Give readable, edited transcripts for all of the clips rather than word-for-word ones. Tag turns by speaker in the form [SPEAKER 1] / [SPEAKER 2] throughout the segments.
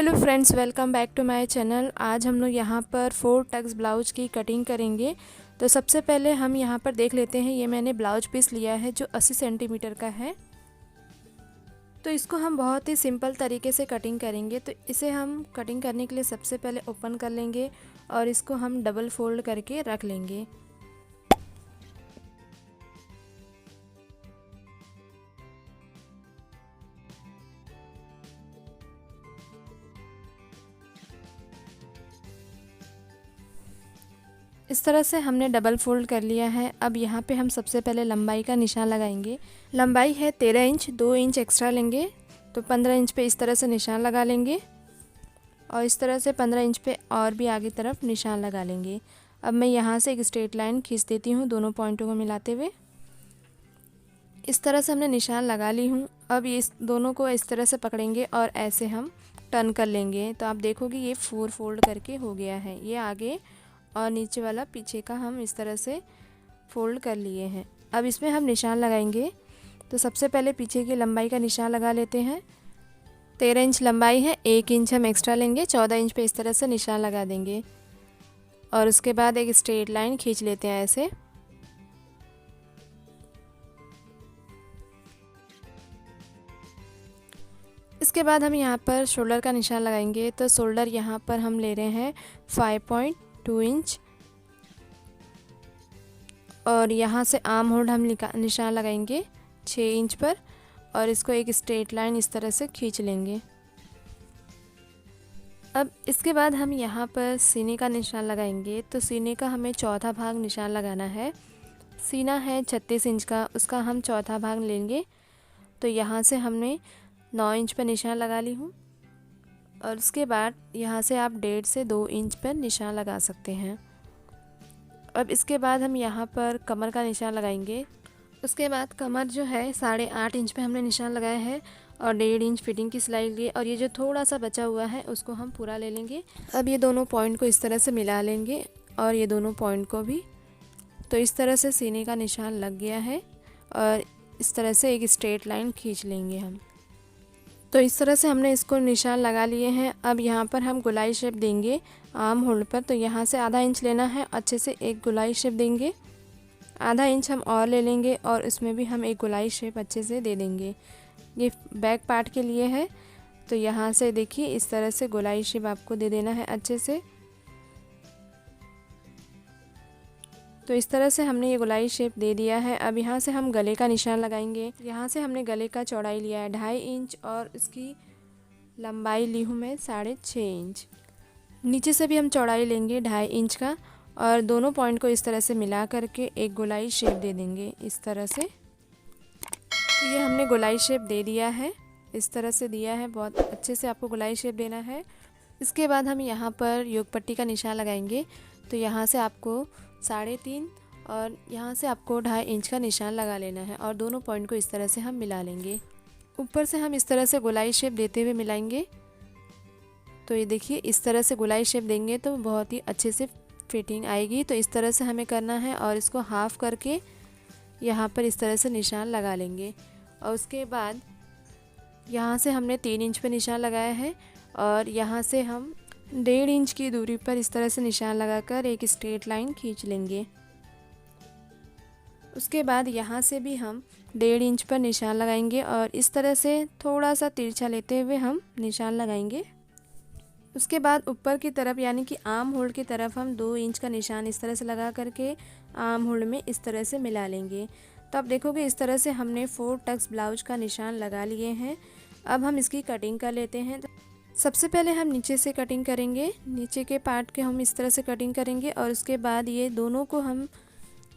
[SPEAKER 1] Hello friends, welcome back to my channel. आज हम लोग यहाँ पर 4 टक्स ब्लाउज की कटिंग करेंगे। तो सबसे पहले हम यहाँ पर देख लेते हैं। ये मैंने ब्लाउज पीस लिया है जो 80 सेंटीमीटर का है। तो इसको हम बहुत ही सिंपल तरीके से कटिंग करेंगे। तो इसे हम कटिंग करने के लिए सबसे पहले ओपन कर लेंगे और इसको हम डबल फोल्ड करके रख लेंगे। इस तरह से हमने डबल फोल्ड कर लिया है। अब यहाँ पे हम सबसे पहले लंबाई का निशान लगाएंगे। लंबाई है 13 इंच, 2 इंच एक्स्ट्रा लेंगे तो 15 इंच पे इस तरह से निशान लगा लेंगे और इस तरह से 15 इंच पे और भी आगे तरफ निशान लगा लेंगे। अब मैं यहाँ से एक स्ट्रेट लाइन खींच देती हूँ दोनों पॉइंटों को मिलाते हुए। इस तरह से हमने निशान लगा ली हूँ। अब ये दोनों को इस तरह से पकड़ेंगे और ऐसे हम टर्न कर लेंगे। तो आप देखोगे ये 4 फोल्ड करके हो गया है। ये आगे और नीचे वाला पीछे का हम इस तरह से फोल्ड कर लिए हैं। अब इसमें हम निशान लगाएंगे। तो सबसे पहले पीछे की लंबाई का निशान लगा लेते हैं। 13 इंच लंबाई है, 1 इंच हम एक्स्ट्रा लेंगे, 14 इंच पे इस तरह से निशान लगा देंगे और उसके बाद एक स्ट्रेट लाइन खींच लेते हैं ऐसे। इसके बाद हम यहाँ पर शोल्डर का निशान लगाएंगे। तो शोल्डर यहाँ पर हम ले रहे हैं 5.2 इंच और यहाँ से आर्म होल्ड हम निशान लगाएंगे 6 इंच पर और इसको एक स्ट्रेट लाइन इस तरह से खींच लेंगे। अब इसके बाद हम यहाँ पर सीने का निशान लगाएंगे। तो सीने का हमें चौथा भाग निशान लगाना है। सीना है 36 इंच का, उसका हम चौथा भाग लेंगे। तो यहाँ से हमने 9 इंच पर निशान लगा ली हूँ और उसके बाद यहाँ से आप 1.5 से 2 इंच पर निशान लगा सकते हैं। अब इसके बाद हम यहाँ पर कमर का निशान लगाएंगे। उसके बाद कमर जो है 8.5 इंच पे हमने निशान लगाया है और 1.5 इंच फिटिंग की सिलाई लिए और ये जो थोड़ा सा बचा हुआ है उसको हम पूरा ले लेंगे। अब ये दोनों पॉइंट को इस तरह से मिला लेंगे और ये दोनों पॉइंट को भी। तो इस तरह से सीने का निशान लग गया है और इस तरह से एक स्ट्रेट लाइन खींच लेंगे हम। तो इस तरह से हमने इसको निशान लगा लिए हैं। अब यहाँ पर हम गोलाई शेप देंगे आर्म होल्ड पर। तो यहाँ से आधा इंच लेना है, अच्छे से एक गोलाई शेप देंगे। आधा इंच हम और ले लेंगे और इसमें भी हम एक गोलाई शेप अच्छे से दे देंगे। ये बैक पार्ट के लिए है। तो यहाँ से देखिए इस तरह से गोलाई शेप आपको दे देना है अच्छे से। तो इस तरह से हमने ये गोलाई शेप दे दिया है। अब यहाँ से हम गले का निशान लगाएंगे। यहाँ से हमने गले का चौड़ाई लिया है 2.5 इंच और इसकी लंबाई ली हूँ मैं 6.5 इंच। नीचे से भी हम चौड़ाई लेंगे 2.5 इंच का और दोनों पॉइंट को इस तरह से मिला करके एक गोलाई शेप दे देंगे इस तरह से। तो ये हमने गोलाई शेप दे दिया है, इस तरह से दिया है। बहुत अच्छे से आपको गोलाई शेप देना है। इसके बाद हम यहाँ पर योग पट्टी का निशान लगाएंगे। तो यहाँ से आपको 3.5 और यहाँ से आपको 2.5 इंच का निशान लगा लेना है और दोनों पॉइंट को इस तरह से हम मिला लेंगे। ऊपर से हम इस तरह से गोलाई शेप देते हुए मिलाएंगे। तो ये देखिए इस तरह से गोलाई शेप देंगे तो बहुत ही अच्छे से फिटिंग आएगी। तो इस तरह से हमें करना है और इसको हाफ करके यहाँ पर इस तरह से निशान लगा लेंगे। और उसके बाद यहाँ से हमने 3 इंच पे निशान लगाया है और यहाँ से हम 1.5 इंच की दूरी पर इस तरह से निशान लगाकर एक स्ट्रेट लाइन खींच लेंगे। उसके बाद यहाँ से भी हम 1.5 इंच पर निशान लगाएंगे और इस तरह से थोड़ा सा तिरछा लेते हुए हम निशान लगाएंगे। उसके बाद ऊपर की तरफ यानी कि आर्म होल्ड की तरफ हम 2 इंच का निशान इस तरह से लगा करके आर्म होल्ड में इस तरह से मिला लेंगे। तो आप देखोगे इस तरह से हमने 4 टक्स ब्लाउज का निशान लगा लिए हैं। अब हम इसकी कटिंग कर लेते हैं। सबसे पहले हम नीचे से कटिंग करेंगे। नीचे के पार्ट के हम इस तरह से कटिंग करेंगे और उसके बाद ये दोनों को हम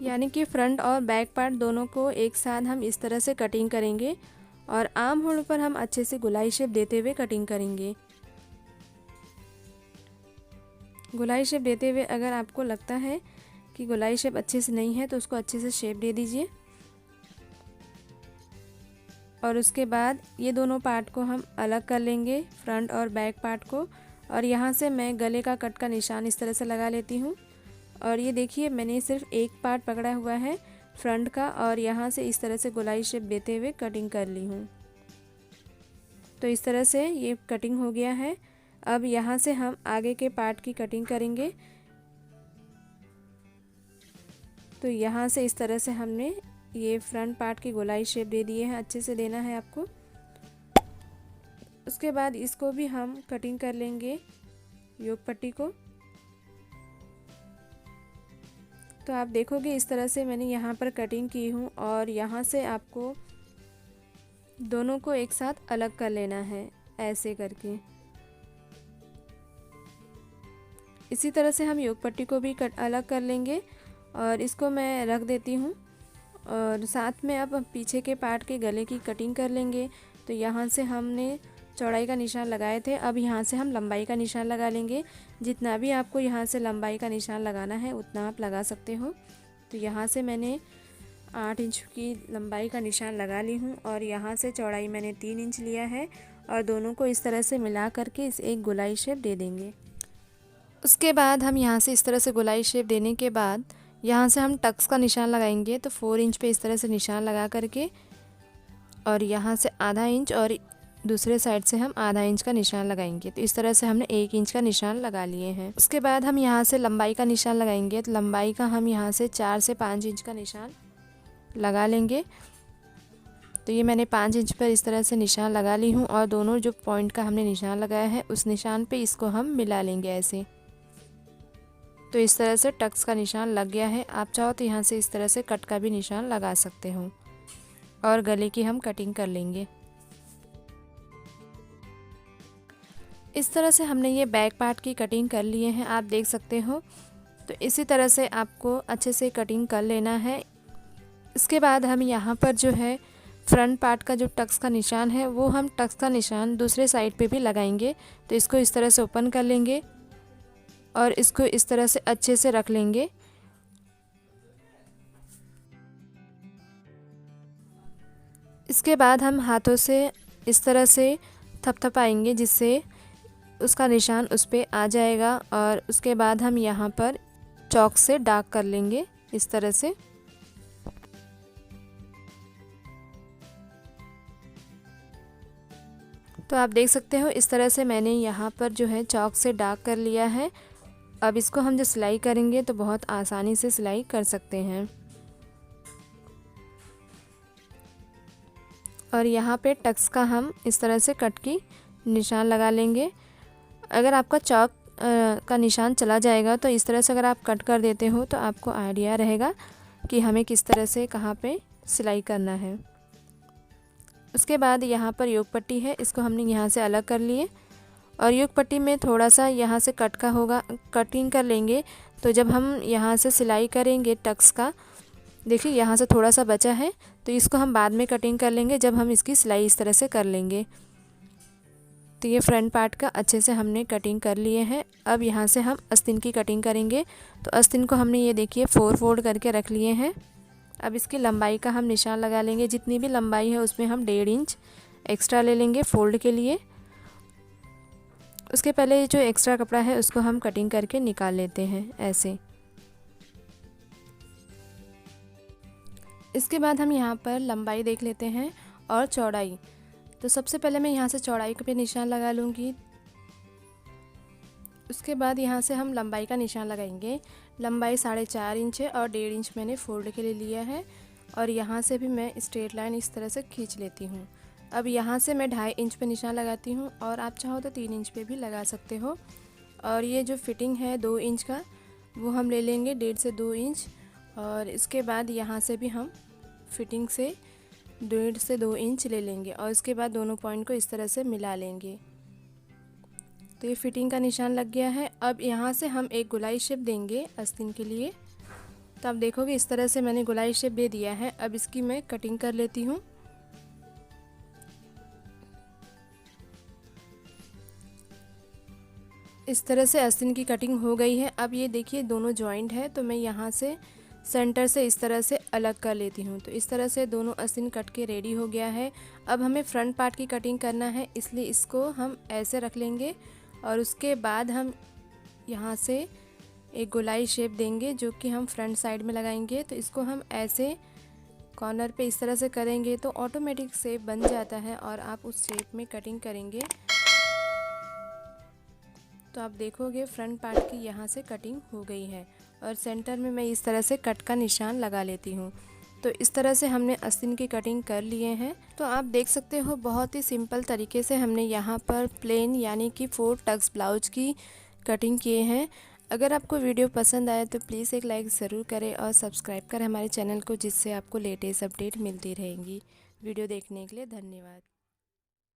[SPEAKER 1] यानी कि फ्रंट और बैक पार्ट दोनों को एक साथ हम इस तरह से कटिंग करेंगे और आर्म होल्ड पर हम अच्छे से गोलाई शेप देते हुए कटिंग करेंगे। गोलाई शेप देते हुए अगर आपको लगता है कि गोलाई शेप अच्छे से नहीं है तो उसको अच्छे से शेप दे दीजिए। और उसके बाद ये दोनों पार्ट को हम अलग कर लेंगे, फ्रंट और बैक पार्ट को। और यहाँ से मैं गले का कट का निशान इस तरह से लगा लेती हूँ। और ये देखिए मैंने सिर्फ एक पार्ट पकड़ा हुआ है फ्रंट का और यहाँ से इस तरह से गोलाई शेप देते हुए कटिंग कर ली हूँ। तो इस तरह से ये कटिंग हो गया है। अब यहाँ से हम आगे के पार्ट की कटिंग करेंगे। तो यहाँ से इस तरह से हमने ये फ्रंट पार्ट की गोलाई शेप दे दिए है, अच्छे से देना है आपको। उसके बाद इसको भी हम कटिंग कर लेंगे योक पट्टी को। तो आप देखोगे इस तरह से मैंने यहाँ पर कटिंग की हूँ और यहाँ से आपको दोनों को एक साथ अलग कर लेना है ऐसे करके। इसी तरह से हम योक पट्टी को भी अलग कर लेंगे और इसको मैं रख देती हूँ। और साथ में अब पीछे के पार्ट के गले की कटिंग कर लेंगे। तो यहाँ से हमने चौड़ाई का निशान लगाए थे, अब यहाँ से हम लंबाई का निशान लगा लेंगे। जितना भी आपको यहाँ से लंबाई का निशान लगाना है उतना आप लगा सकते हो। तो यहाँ से मैंने 8 इंच की लंबाई का निशान लगा ली हूँ और यहाँ से चौड़ाई मैंने 3 इंच लिया है और दोनों को इस तरह से मिला करके इस एक गोलाई शेप दे देंगे। उसके बाद हम यहाँ से इस तरह से गोलाई शेप देने के बाद यहाँ से हम टक्स का निशान लगाएंगे। तो 4 इंच पे इस तरह से निशान लगा करके और यहाँ से आधा इंच और दूसरे साइड से हम आधा इंच का निशान लगाएंगे। तो इस तरह से हमने 1 इंच का निशान लगा लिए हैं। उसके बाद हम यहाँ से लंबाई का निशान लगाएंगे। तो लंबाई का हम यहाँ से 4 से 5 इंच का निशान लगा लेंगे। तो ये मैंने 5 इंच पर इस तरह से निशान लगा ली हूँ और दोनों जो पॉइंट का हमने निशान लगाया है उस निशान पे इसको हम मिला लेंगे ऐसे। तो इस तरह से टक्स का निशान लग गया है। आप चाहो तो यहाँ से इस तरह से कट का भी निशान लगा सकते हो और गले की हम कटिंग कर लेंगे। इस तरह से हमने ये बैक पार्ट की कटिंग कर लिए हैं, आप देख सकते हो। तो इसी तरह से आपको अच्छे से कटिंग कर लेना है। इसके बाद हम यहाँ पर जो है फ्रंट पार्ट का जो टक्स का निशान है वो हम टक्स का निशान दूसरे साइड पे भी लगाएंगे। तो इसको इस तरह से ओपन कर लेंगे और इसको इस तरह से अच्छे से रख लेंगे। इसके बाद हम हाथों से इस तरह से थपथपाएंगे जिससे उसका निशान उस पे आ जाएगा और उसके बाद हम यहाँ पर चॉक से डार्क कर लेंगे इस तरह से। तो आप देख सकते हो इस तरह से मैंने यहाँ पर जो है चॉक से डार्क कर लिया है। अब इसको हम जो सिलाई करेंगे तो बहुत आसानी से सिलाई कर सकते हैं। और यहाँ पे टक्स का हम इस तरह से कट की निशान लगा लेंगे। अगर आपका चॉक का निशान चला जाएगा तो इस तरह से अगर आप कट कर देते हो तो आपको आइडिया रहेगा कि हमें किस तरह से कहाँ पे सिलाई करना है। उसके बाद यहाँ पर योक पट्टी है, इसको हमने यहाँ से अलग कर लिए और योक पट्टी में थोड़ा सा यहाँ से कट का होगा, कटिंग कर लेंगे। तो जब हम यहाँ से सिलाई करेंगे टक्स का, देखिए यहाँ से थोड़ा सा बचा है तो इसको हम बाद में कटिंग कर लेंगे जब हम इसकी सिलाई इस तरह से कर लेंगे। तो ये फ्रंट पार्ट का अच्छे से हमने कटिंग कर लिए हैं। अब यहाँ से हम आस्तीन की कटिंग करेंगे। तो आस्तीन को हमने ये देखिए 4 फोल्ड करके रख लिए हैं। अब इसकी लंबाई का हम निशान लगा लेंगे। जितनी भी लंबाई है उसमें हम 1.5 इंच एक्स्ट्रा ले लेंगे फोल्ड के लिए। उसके पहले जो एक्स्ट्रा कपड़ा है उसको हम कटिंग करके निकाल लेते हैं ऐसे। इसके बाद हम यहाँ पर लंबाई देख लेते हैं और चौड़ाई। तो सबसे पहले मैं यहाँ से चौड़ाई पे निशान लगा लूँगी। उसके बाद यहाँ से हम लंबाई का निशान लगाएंगे। लंबाई 4.5 इंच है और 1.5 इंच मैंने फोल्ड के लिए लिया है और यहाँ से भी मैं स्ट्रेट लाइन इस तरह से खींच लेती हूँ। अब यहाँ से मैं 2.5 इंच पे निशान लगाती हूँ और आप चाहो तो 3 इंच पे भी लगा सकते हो। और ये जो फिटिंग है 2 इंच का वो हम ले लेंगे 1.5 से 2 इंच। और इसके बाद यहाँ से भी हम फिटिंग से 1.5 से 2 इंच ले लेंगे और इसके बाद दोनों पॉइंट को इस तरह से मिला लेंगे। तो ये फिटिंग का निशान लग गया है। अब यहाँ से हम एक गोलाई शेप देंगे आस्तीन के लिए। तो आप देखोगे इस तरह से मैंने गोलाई शेप दे दिया है। अब इसकी मैं कटिंग कर लेती हूँ। इस तरह से आस्तीन की कटिंग हो गई है। अब ये देखिए दोनों जॉइंट है तो मैं यहाँ से सेंटर से इस तरह से अलग कर लेती हूँ। तो इस तरह से दोनों आस्तीन कट के रेडी हो गया है। अब हमें फ्रंट पार्ट की कटिंग करना है, इसलिए इसको हम ऐसे रख लेंगे और उसके बाद हम यहाँ से एक गोलाई शेप देंगे जो कि हम फ्रंट साइड में लगाएंगे। तो इसको हम ऐसे कॉर्नर पे इस तरह से करेंगे तो ऑटोमेटिक शेप बन जाता है और आप उस शेप में कटिंग करेंगे। तो आप देखोगे फ्रंट पार्ट की यहाँ से कटिंग हो गई है और सेंटर में मैं इस तरह से कट का निशान लगा लेती हूँ। तो इस तरह से हमने आस्तीन की कटिंग कर लिए हैं। तो आप देख सकते हो बहुत ही सिंपल तरीके से हमने यहाँ पर प्लेन यानी कि 4 टक्स ब्लाउज की कटिंग किए हैं। अगर आपको वीडियो पसंद आए तो प्लीज़ एक लाइक ज़रूर करें और सब्सक्राइब करें हमारे चैनल को, जिससे आपको लेटेस्ट अपडेट मिलती रहेंगी। वीडियो देखने के लिए धन्यवाद।